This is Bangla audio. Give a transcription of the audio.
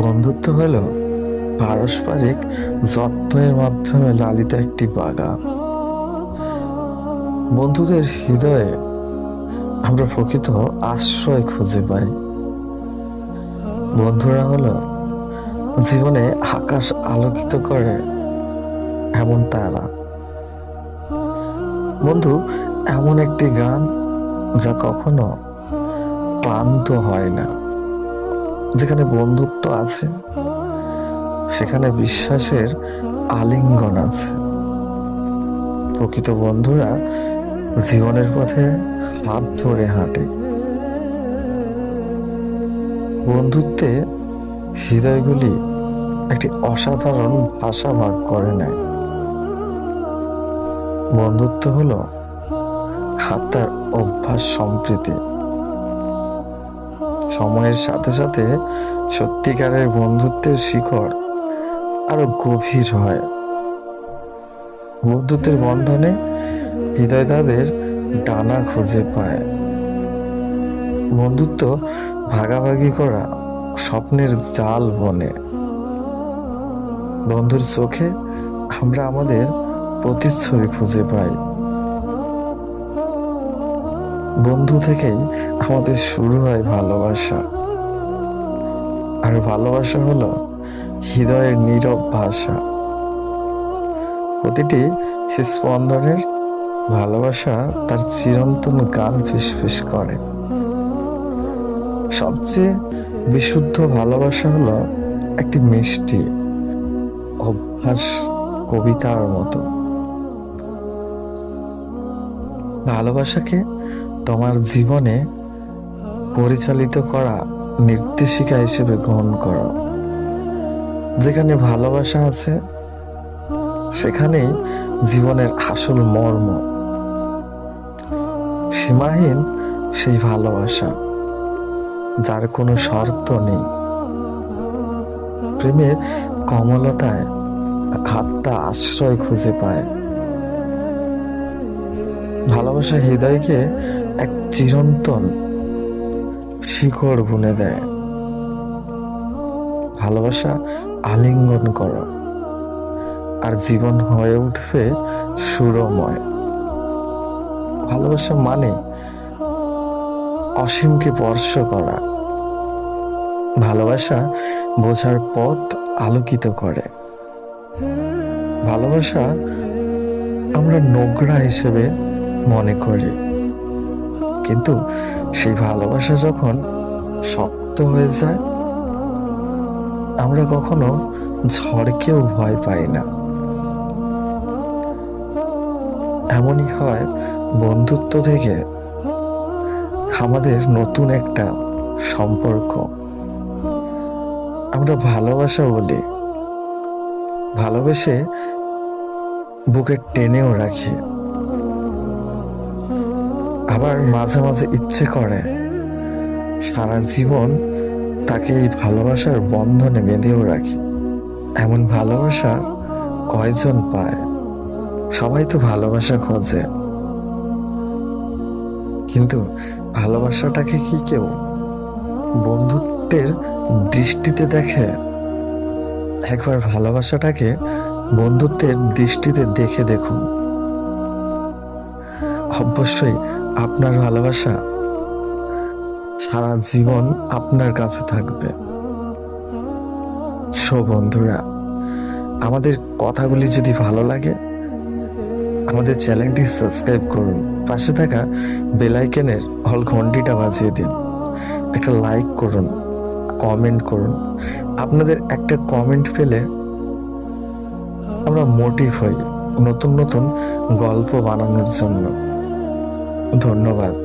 বন্ধুত্ব হলো পারস্পরিক যত্নের মাধ্যমে লালিত একটি বাগান। বন্ধুদের হৃদয়ে আমরা প্রকৃত আশ্রয় খুঁজে পাই। বন্ধুরা হলো জীবনে আকাশ আলোকিত করে এমন তারা। বন্ধু এমন একটি গান যা কখনো ক্লান্ত হয় না। যেখানে বন্ধুত্ব আছে সেখানে বিশ্বাসের আলিঙ্গন আছে। প্রকৃত বন্ধুরা জীবনের পথে হাত ধরে হাঁটে। বন্ধুত্বে হৃদয়গুলি একটি অসাধারণ ভাষা ভাগ করে নেয়। বন্ধুত্ব হলো আত্মার অভ্যাস সম্প্রীতি। সময়ের সাথে সাথে সত্যিকারের বন্ধুত্বের শিকড় আরো গভীর হয়। বন্ধুত্বের বন্ধনে হৃদয় তাদের ডানা খুঁজে পায়। বন্ধুত্ব ভাগাভাগি করা স্বপ্নের জাল বনে। বন্ধুর চোখে আমরা আমাদের প্রতিচ্ছবি খুঁজে পাই। বন্ধু থেকেই আমাদের শুরু হয় ভালোবাসা। আর ভালোবাসা হলো হৃদয়ের নীরব ভাষা। প্রতিটি স্পন্দনের ভালোবাসা তার চিরন্তন গান ফিসফিস করে। সবচেয়ে বিশুদ্ধ ভালোবাসা হলো একটি মিষ্টি অভ্যাস কবিতার মতো। ভালোবাসাকে তোমার জীবনে পরিচালিত করা নির্দেশিকা হিসেবে গ্রহণ করো। যেখানে ভালোবাসা আছে সেখানেই জীবনের আসল মর্ম। সীমাহীন সেই ভালোবাসা যার কোনো শর্ত নেই। প্রেমের কমলতায় আত্মা আশ্রয় খুঁজে পায়। ভালোবাসা হৃদয়কে এক চিরন্তন শিকড় বুনে দেয়। ভালোবাসা আলিঙ্গন করো আর জীবন হয়ে উঠবে সুরময়। ভালোবাসা মানে অসীমকে স্পর্শ করা। ভালোবাসা বোঝার পথ আলোকিত করে। ভালোবাসা আমরা নোংরা হিসেবে মনে করি, কিন্তু সেই ভালোবাসা যখন শক্ত হয়ে যায় আমরা কখনো ঝড়কেও ভয় পাই না। এমনই হয় বন্ধুত্ব থেকে আমাদের নতুন একটা সম্পর্ক। আমরা ভালোবাসা বলি, ভালোবেসে বুকে টেনেও রাখি। আবার মাঝে মাঝে ইচ্ছে করে সারা জীবন তাকে এই ভালোবাসার বন্ধনে বেঁধেও রাখি। এমন ভালোবাসা কয়জন পায়? সবাই তো ভালোবাসা খোঁজে, কিন্তু ভালোবাসাটাকে কি কেউ বন্ধুত্বের দৃষ্টিতে দেখে? একবার ভালোবাসাটাকে বন্ধুত্বের দৃষ্টিতে দেখে দেখুন। অবশ্যই আপনার ভালোবাসা সারা জীবন আপনার কাছে থাকবে। বন্ধুরা, আমাদের কথাগুলি যদি ভালো লাগে আমাদের চ্যানেলটি সাবস্ক্রাইব করুন। পাশে থাকা বেল আইকনের অল ঘন্টিটা বাজিয়ে দিন। একটা লাইক করুন, কমেন্ট করুন। আপনাদের একটা কমেন্ট পেলে আমরা মোটিভ হই নতুন নতুন গল্প বানানোর জন্য। ধন্যবাদ।